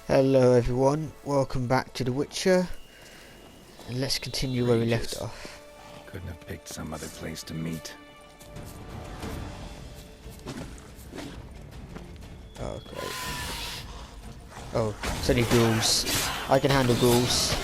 Hello everyone, welcome back to The Witcher, and let's continue where we left Regis. off. Couldn't have picked some other place to meet. Oh great. Oh, it's only ghouls. I can handle ghouls.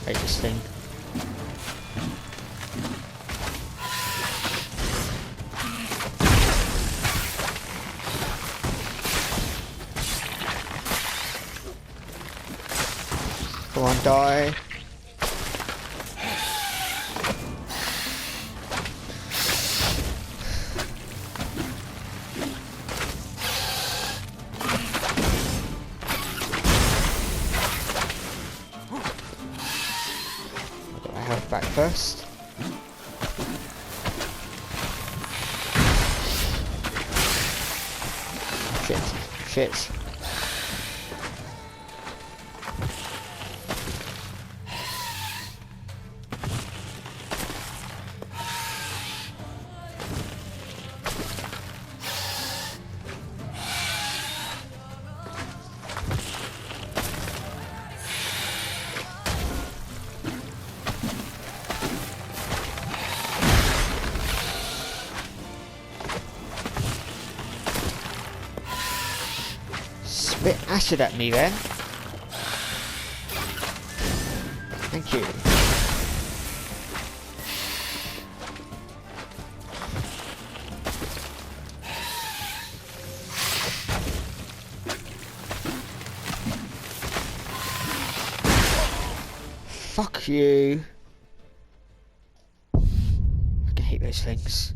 Hate this thing. Come on, die. Get my health back first. Shit. Spit acid at me then. Thank you. Fuck you. I can hate those things.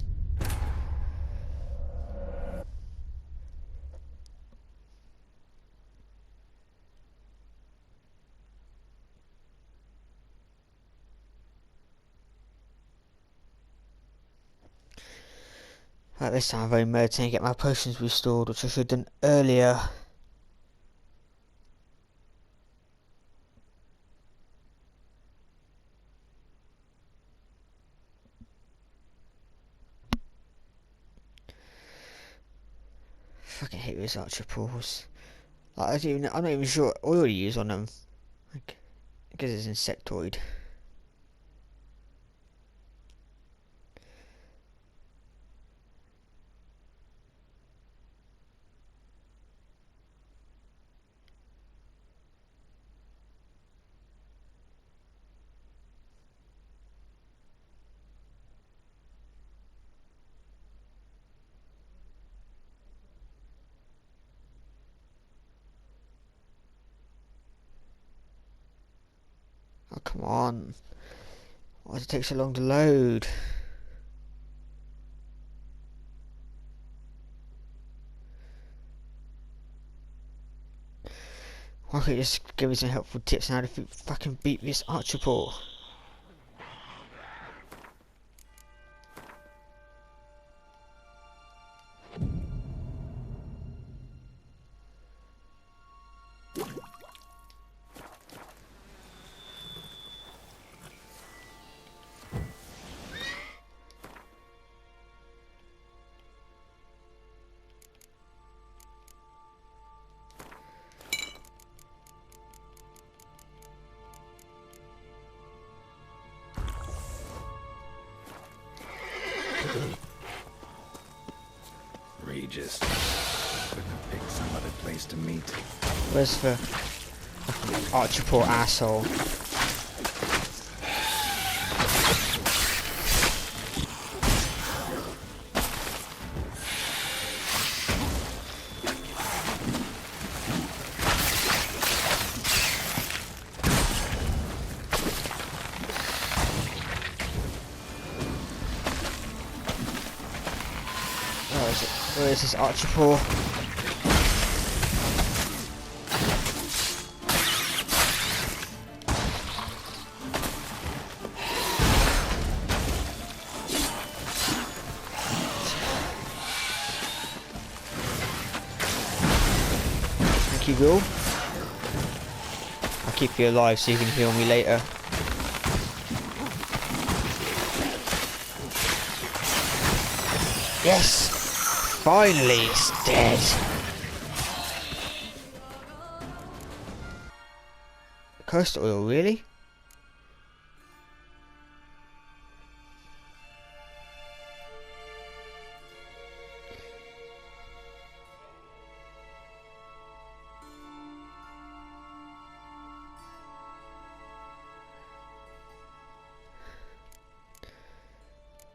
Right, this time I'm very meditating to get my potions restored, which I should have done earlier. Fucking hate those archer paws. Like, I'm not even sure what oil to use on them. Like, because it's insectoid. Oh, come on. Why does it take so long to load? Why can't you just give me some helpful tips on how to fucking beat this archer paw? Regis. Couldn't have picked some other place to meet. Where's the archer paw asshole? Where is this archer paw? Thank you, Will. I'll keep you alive so you can heal me later. Yes! Finally, it's dead. Cursed oil, really?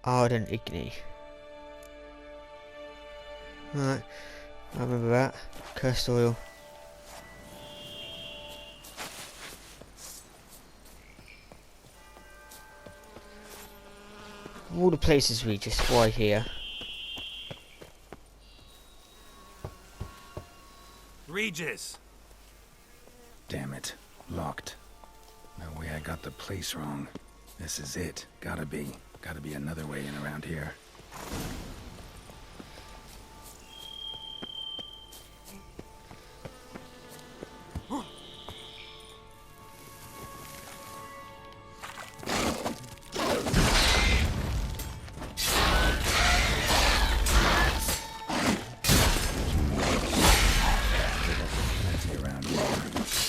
Ardent Igni. Right, I remember that. Cursed oil. All the places we just why here. Regis! Damn it. Locked. No way I got the place wrong. This is it. Gotta be. Gotta be another way in around here.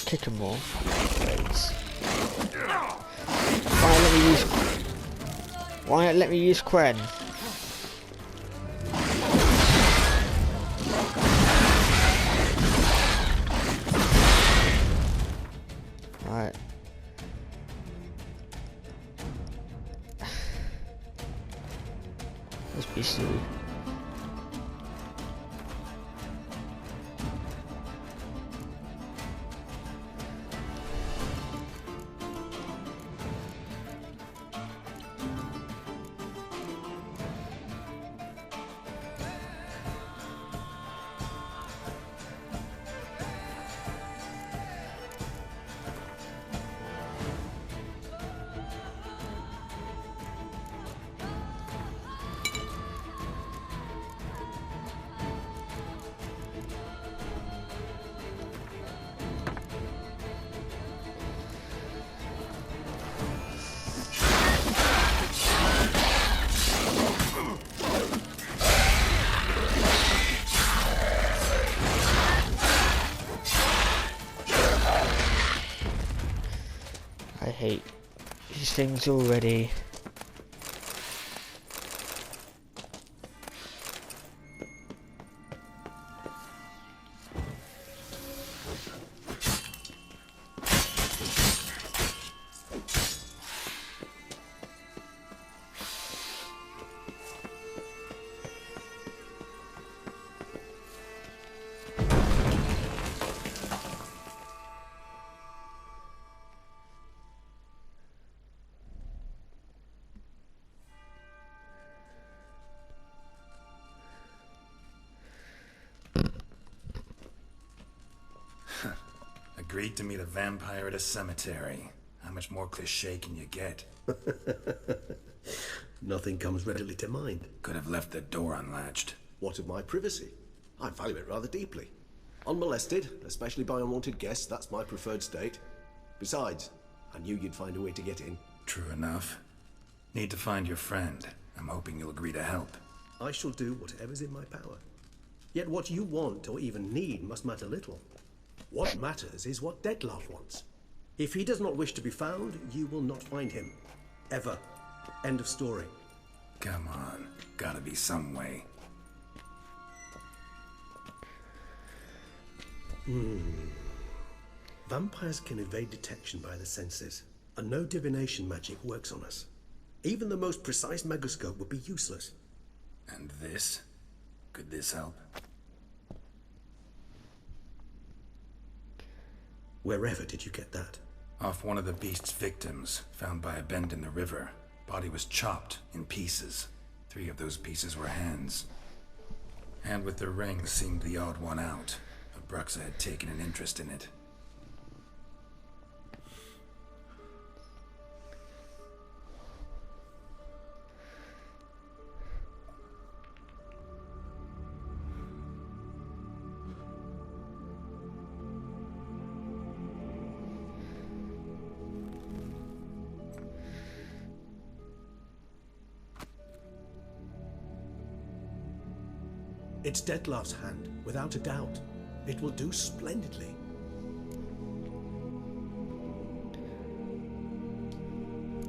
Kick 'em all. Please. Why not let me use? Why not let me use Quen? Right. Let's be silly. I hate these things already. Agreed to meet a vampire at a cemetery. How much more cliché can you get? Nothing comes readily to mind. Could have left the door unlatched. What of my privacy? I value it rather deeply. Unmolested, especially by unwanted guests, that's my preferred state. Besides, I knew you'd find a way to get in. True enough. Need to find your friend. I'm hoping you'll agree to help. I shall do whatever's in my power. Yet what you want or even need must matter little. What matters is what Dettlaff wants. If he does not wish to be found, you will not find him. Ever. End of story. Come on. Gotta be some way. Vampires can evade detection by the senses, and no divination magic works on us. Even the most precise megascope would be useless. And this? Could this help? Wherever did you get that? Off one of the beast's victims, found by a bend in the river. Body was chopped in pieces. 3 of those pieces were hands. And with the ring seemed the odd one out. Abruxa had taken an interest in it. It's Dettlaff's hand, without a doubt. It will do splendidly.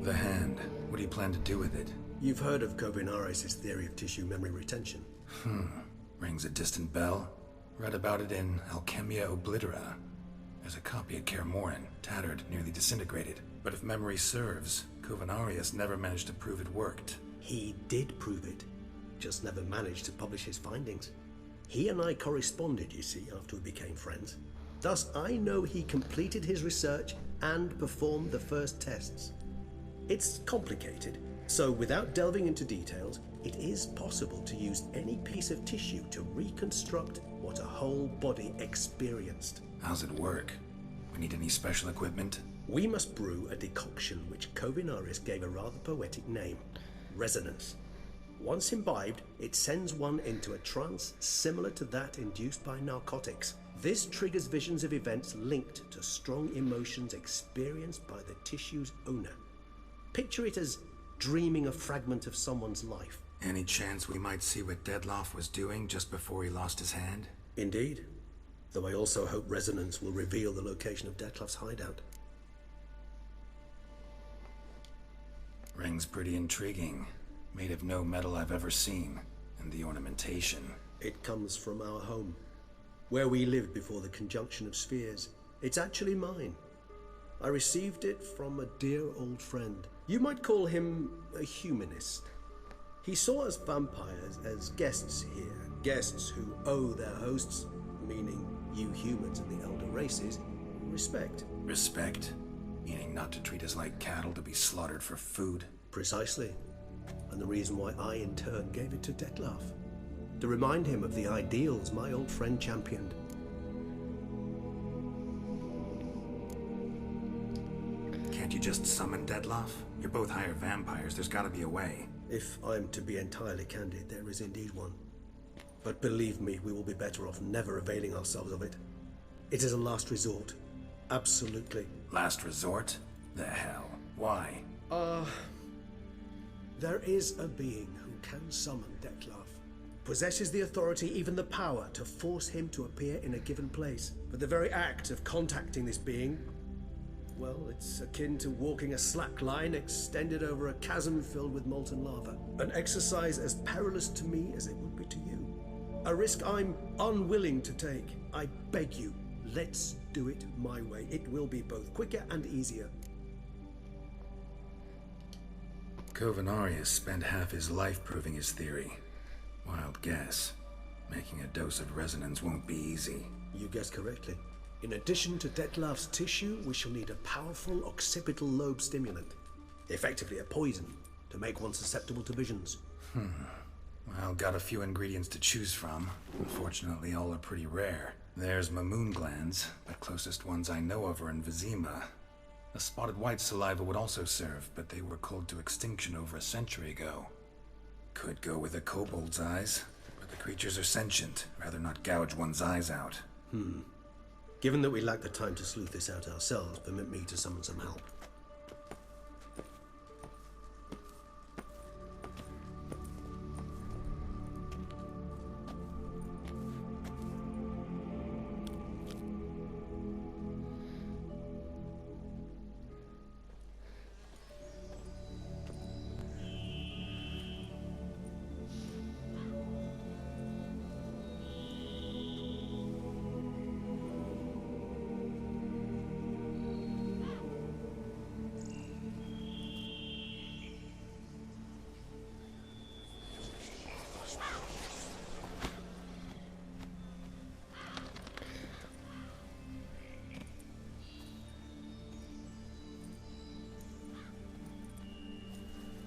The hand. What do you plan to do with it? You've heard of Kovinaris' theory of tissue memory retention. Rings a distant bell. Read about it in Alchemia Oblitera. There's a copy at Kaer Morhen, tattered, nearly disintegrated. But if memory serves, Kovinaris never managed to prove it worked. He did prove it, just never managed to publish his findings. He and I corresponded, you see, after we became friends. Thus, I know he completed his research and performed the first tests. It's complicated, so without delving into details, it is possible to use any piece of tissue to reconstruct what a whole body experienced. How's it work? We need any special equipment? We must brew a decoction which Kovinaris gave a rather poetic name, resonance. Once imbibed, it sends one into a trance similar to that induced by narcotics. This triggers visions of events linked to strong emotions experienced by the tissue's owner. Picture it as dreaming a fragment of someone's life. Any chance we might see what Dettlaff was doing just before he lost his hand? Indeed. Though I also hope resonance will reveal the location of Dettlaff's hideout. Ring's pretty intriguing. Made of no metal I've ever seen. And the ornamentation. It comes from our home, where we lived before the conjunction of spheres. It's actually mine. I received it from a dear old friend. You might call him a humanist. He saw us vampires as guests here, guests who owe their hosts, meaning you humans and the elder races, respect. Respect? Meaning not to treat us like cattle to be slaughtered for food? Precisely. And the reason why I, in turn, gave it to Dettlaff. To remind him of the ideals my old friend championed. Can't you just summon Dettlaff? You're both higher vampires, there's gotta be a way. If I'm to be entirely candid, there is indeed one. But believe me, we will be better off never availing ourselves of it. It is a last resort. Absolutely. Last resort? The hell? Why? There is a being who can summon Dettlaff. Possesses the authority, even the power, to force him to appear in a given place. But the very act of contacting this being, well, it's akin to walking a slack line extended over a chasm filled with molten lava. An exercise as perilous to me as it would be to you. A risk I'm unwilling to take. I beg you, let's do it my way. It will be both quicker and easier. Kovinaris spent half his life proving his theory. Wild guess. Making a dose of resonance won't be easy. You guessed correctly. In addition to Dettlaff's tissue, we shall need a powerful occipital lobe stimulant. Effectively a poison, to make one susceptible to visions. Well, got a few ingredients to choose from. Unfortunately, all are pretty rare. There's Mamoon glands, the closest ones I know of are in Vizima. A spotted white saliva would also serve, but they were culled to extinction over a century ago. Could go with a kobold's eyes, but the creatures are sentient. Rather not gouge one's eyes out. Given that we lack the time to sleuth this out ourselves, permit me to summon some help.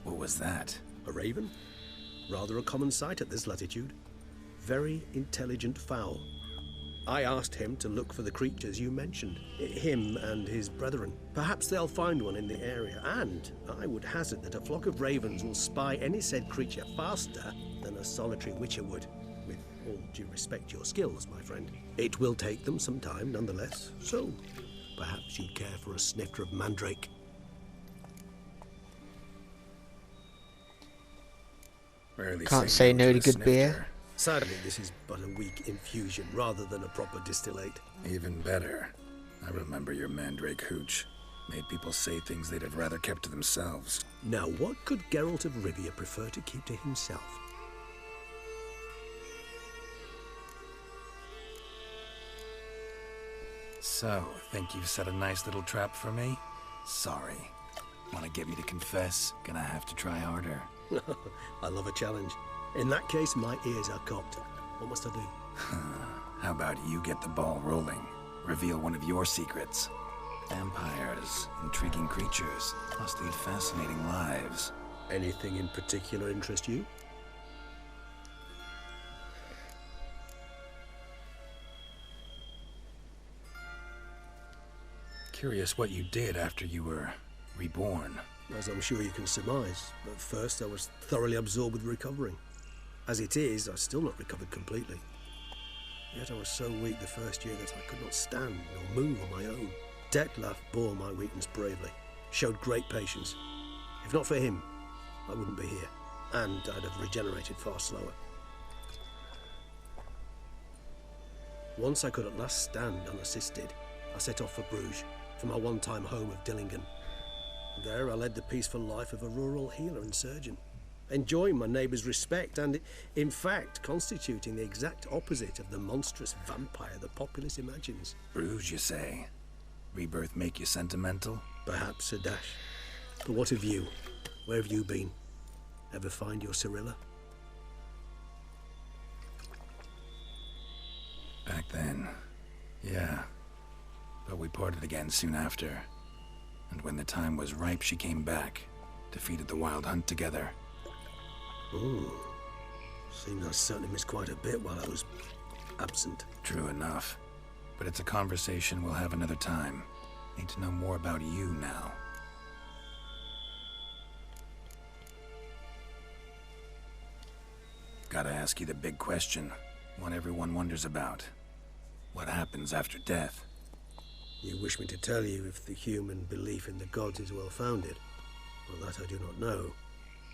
What was that? A raven? Rather a common sight at this latitude. very intelligent fowl. I asked him to look for the creatures you mentioned, him and his brethren. Perhaps they'll find one in the area, and I would hazard that a flock of ravens will spy any said creature faster than a solitary witcher would. With all due respect to your skills, my friend. It will take them some time, nonetheless, so perhaps you'd care for a snifter of mandrake. Rarely Can't say no to good beer. Sadly, this is but a weak infusion rather than a proper distillate. Even better. I remember your mandrake hooch. Made people say things they'd have rather kept to themselves. Now, what could Geralt of Rivia prefer to keep to himself? So, think you've set a nice little trap for me? Sorry. Want to get me to confess? Gonna have to try harder. I love a challenge. In that case, my ears are cocked. What must I do? How about you get the ball rolling? Reveal one of your secrets. Vampires, intriguing creatures, must lead fascinating lives. Anything in particular interest you? Curious what you did after you were reborn. As I'm sure you can surmise. At first, I was thoroughly absorbed with recovering. As it is, I've still not recovered completely. Yet I was so weak the first year that I could not stand or move on my own. Detlef bore my weakness bravely, showed great patience. If not for him, I wouldn't be here, and I'd have regenerated far slower. Once I could at last stand unassisted, I set off for Bruges, from my one-time home of Dillingen. There I led the peaceful life of a rural healer and surgeon, enjoying my neighbours' respect and, in fact, constituting the exact opposite of the monstrous vampire the populace imagines. Bruges, you say? Rebirth make you sentimental? Perhaps a dash. But what of you? Where have you been? Ever find your Cyrilla? Back then, yeah. But we parted again soon after. And when the time was ripe, she came back. Defeated the Wild Hunt together. Ooh. Seems I certainly missed quite a bit while I was absent. True enough. But it's a conversation we'll have another time. Need to know more about you now. Gotta ask you the big question. One everyone wonders about. What happens after death? You wish me to tell you if the human belief in the gods is well founded? Well, that I do not know.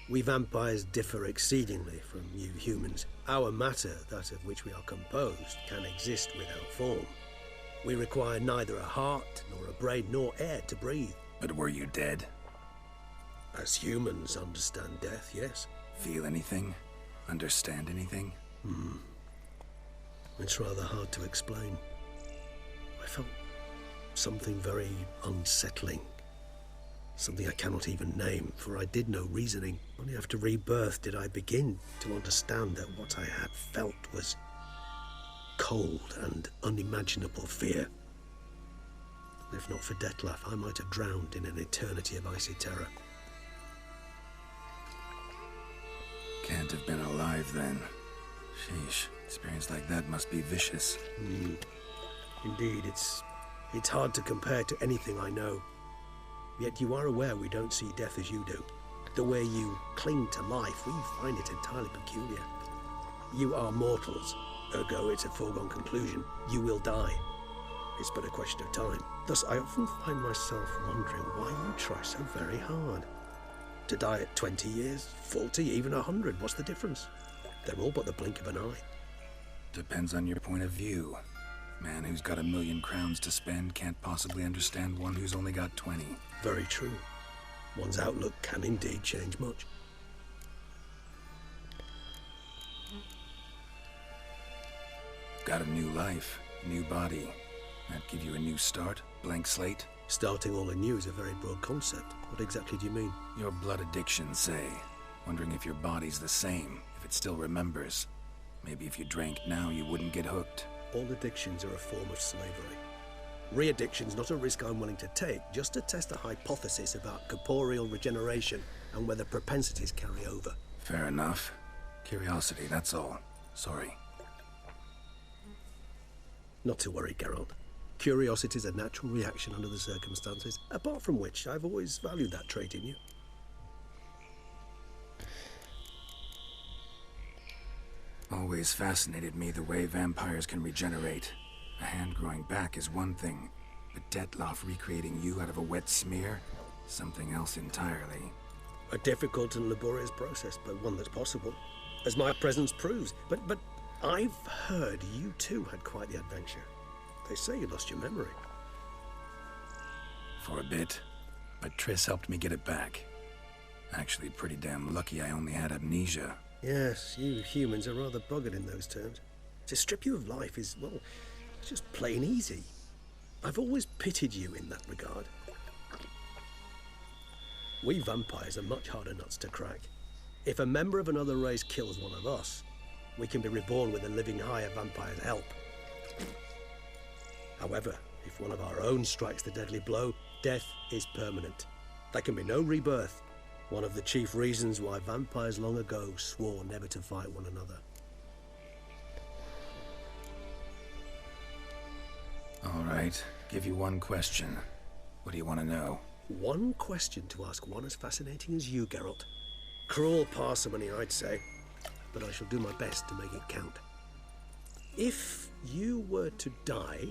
We vampires differ exceedingly from you humans. Our matter, that of which we are composed, can exist without form. We require neither a heart, nor a brain, nor air to breathe. But were you dead? As humans understand death, yes. Feel anything? Understand anything? It's rather hard to explain. I felt something very unsettling. Something I cannot even name, for I did no reasoning. Only after rebirth did I begin to understand that what I had felt was cold and unimaginable fear. If not for Detlef, I might have drowned in an eternity of icy terror. Can't have been alive then. Sheesh, experience like that must be vicious. Indeed, it's hard to compare to anything I know. Yet you are aware we don't see death as you do. The way you cling to life, we find it entirely peculiar. You are mortals, ergo it's a foregone conclusion. You will die. It's but a question of time. Thus, I often find myself wondering why you try so very hard. To die at 20 years, 40, even 100, what's the difference? They're all but the blink of an eye. Depends on your point of view. Man who's got 1,000,000 crowns to spend can't possibly understand one who's only got 20. Very true. One's outlook can indeed change much. Got a new life, new body. That give you a new start, blank slate? Starting all anew is a very broad concept. What exactly do you mean? Your blood addiction, say. Wondering if your body's the same, if it still remembers. Maybe if you drank now, you wouldn't get hooked. All addictions are a form of slavery. Re-addiction's not a risk I'm willing to take, just to test a hypothesis about corporeal regeneration and whether propensities carry over. Fair enough. Curiosity, that's all. Sorry. Not to worry, Geralt. Curiosity is a natural reaction under the circumstances, apart from which I've always valued that trait in you. Always fascinated me the way vampires can regenerate. A hand growing back is one thing, but Detloff recreating you out of a wet smear? Something else entirely. A difficult and laborious process, but one that's possible, as my presence proves. But I've heard you too had quite the adventure. They say you lost your memory. For a bit, but Triss helped me get it back. Actually, pretty damn lucky I only had amnesia. Yes, you humans are rather buggered in those terms. To strip you of life is, well, it's just plain easy. I've always pitied you in that regard. We vampires are much harder nuts to crack. If a member of another race kills one of us, we can be reborn with a living higher vampire's help. However, if one of our own strikes the deadly blow, death is permanent. There can be no rebirth. One of the chief reasons why vampires long ago swore never to fight one another. All right, give you one question. What do you want to know? One question to ask one as fascinating as you, Geralt. Cruel parsimony, I'd say, but I shall do my best to make it count. If you were to die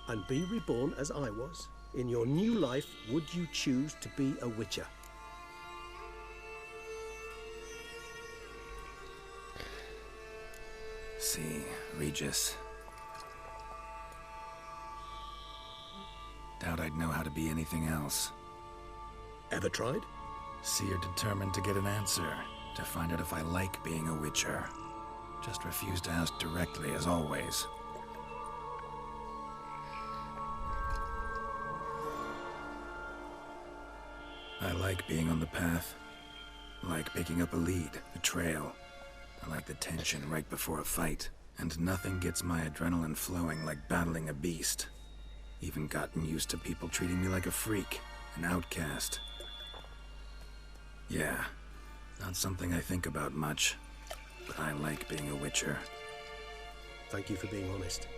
and be reborn as I was, in your new life, would you choose to be a Witcher? See, Regis. Doubt I'd know how to be anything else. Ever tried? See, you're determined to get an answer, to find out if I like being a Witcher. Just refuse to ask directly, as always. I like being on the path. I like picking up a lead, a trail. I like the tension right before a fight. And nothing gets my adrenaline flowing like battling a beast. Even gotten used to people treating me like a freak, an outcast. Yeah, not something I think about much, but I like being a Witcher. Thank you for being honest.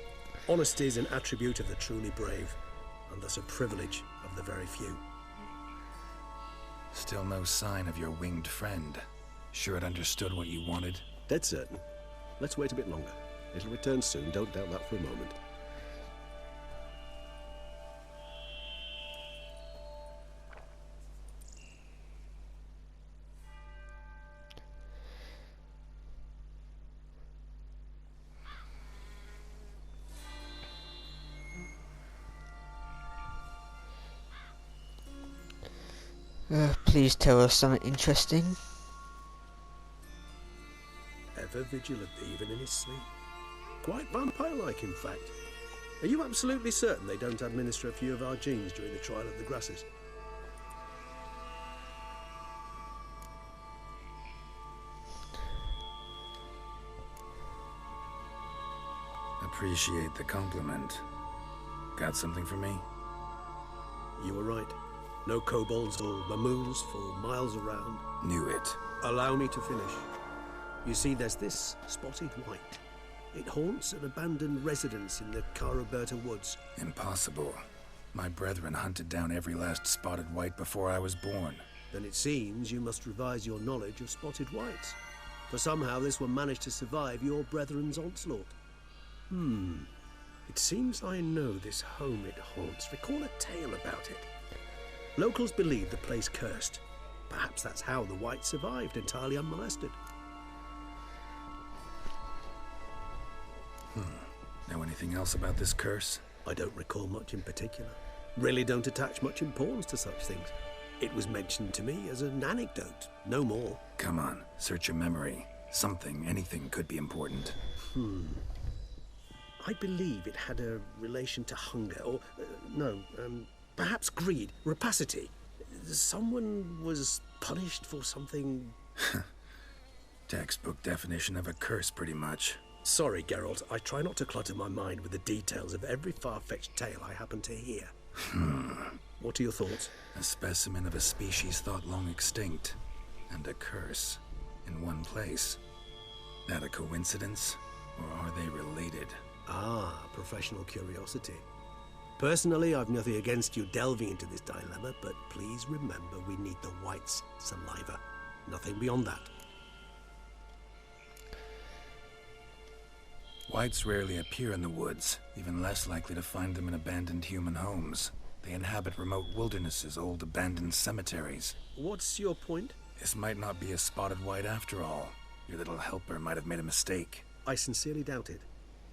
Honesty is an attribute of the truly brave, and thus a privilege of the very few. Still no sign of your winged friend. Sure it understood what you wanted? Dead certain. Let's wait a bit longer. It'll return soon, don't doubt that for a moment. Please tell us something interesting. Ever vigilant, even in his sleep. Quite vampire-like, in fact. Are you absolutely certain they don't administer a few of our genes during the trial of the grasses? Appreciate the compliment. Got something for me? You were right. No kobolds or mamoons for miles around. Knew it. Allow me to finish. You see, there's this spotted white. It haunts an abandoned residence in the Caraberta woods. Impossible. My brethren hunted down every last spotted white before I was born. Then it seems you must revise your knowledge of spotted whites. For somehow this one managed to survive your brethren's onslaught. It seems I know this home it haunts. Recall a tale about it. Locals believe the place cursed. Perhaps that's how the white survived entirely unmolested. Know anything else about this curse? I don't recall much in particular. Really don't attach much importance to such things. It was mentioned to me as an anecdote, no more. Come on, search your memory. Something, anything could be important. I believe it had a relation to hunger, or, perhaps greed, rapacity. Someone was punished for something... Textbook definition of a curse, pretty much. Sorry, Geralt, I try not to clutter my mind with the details of every far-fetched tale I happen to hear. What are your thoughts? A specimen of a species thought long extinct, and a curse in one place. That a coincidence, or are they related? Ah, professional curiosity. Personally, I've nothing against you delving into this dilemma, but please remember we need the white's saliva. Nothing beyond that. Whites rarely appear in the woods, even less likely to find them in abandoned human homes. They inhabit remote wildernesses, old abandoned cemeteries. What's your point? This might not be a spotted white after all. Your little helper might have made a mistake. I sincerely doubt it.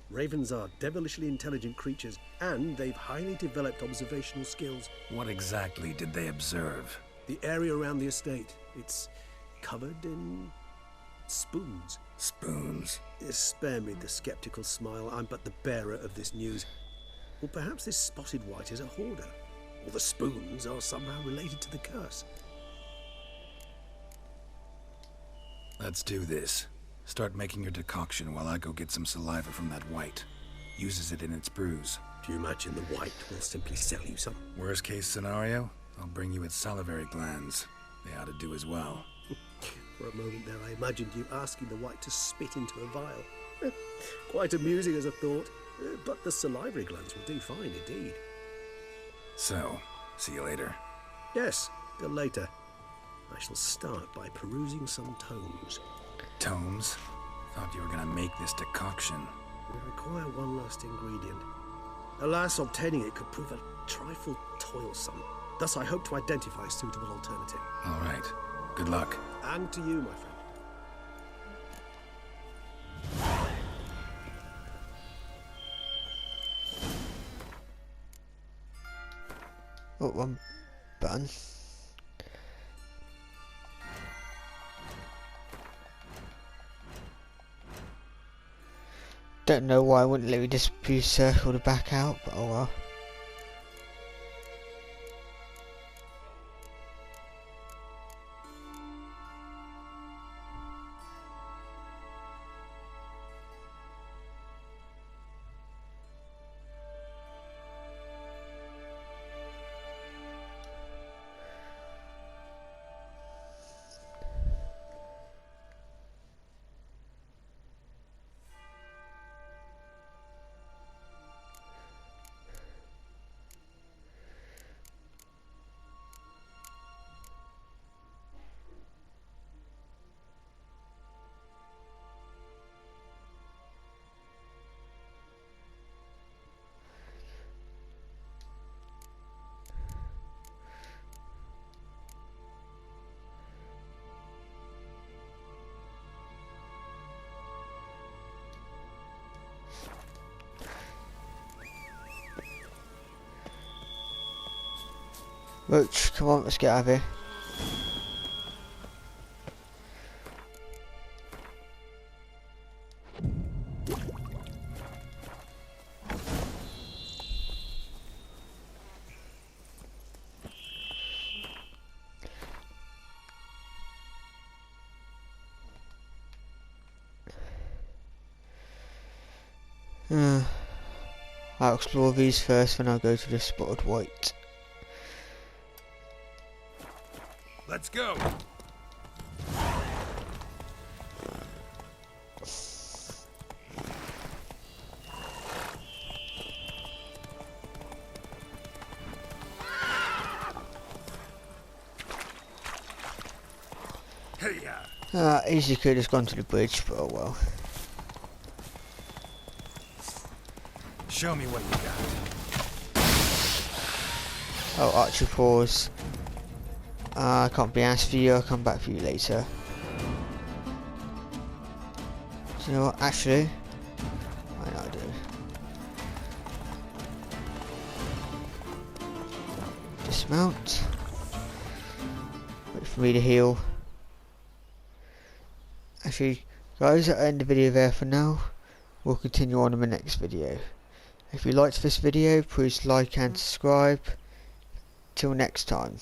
Ravens are devilishly intelligent creatures, and they've highly developed observational skills. What exactly did they observe? The area around the estate, it's covered in spoons. Spoons? Spare me the skeptical smile. I'm but the bearer of this news. Or perhaps this spotted white is a hoarder, or the spoons are somehow related to the curse. Let's do this. Start making your decoction while I go get some saliva from that white. Uses it in its brews. Do you imagine the white will simply sell you some? Worst case scenario, I'll bring you its salivary glands. They ought to do as well. For a moment there, I imagined you asking the white to spit into a vial. Quite amusing as a thought, but the salivary glands will do fine indeed. So, see you later. Yes, till later. I shall start by perusing some tomes. Tomes? Thought you were gonna make this decoction. We require one last ingredient. Alas, obtaining it could prove a trifle toilsome. Thus, I hope to identify a suitable alternative. All right. Good luck. And to you, my friend. Oh, one button. Don't know why I wouldn't let me just circle the back out, but oh well. Roach, come on, let's get out of here. I'll explore these first, then I'll go to the spotted white. Let's go! Easily could have gone to the bridge, but oh well. Show me what you got. Oh, archer paws. I can't be asked for you, I'll come back for you later. Do you know what, actually? I know I do. Dismount. Wait for me to heal. Actually, guys, I'll end the video there for now. We'll continue on in the next video. If you liked this video, please like and subscribe. Till next time.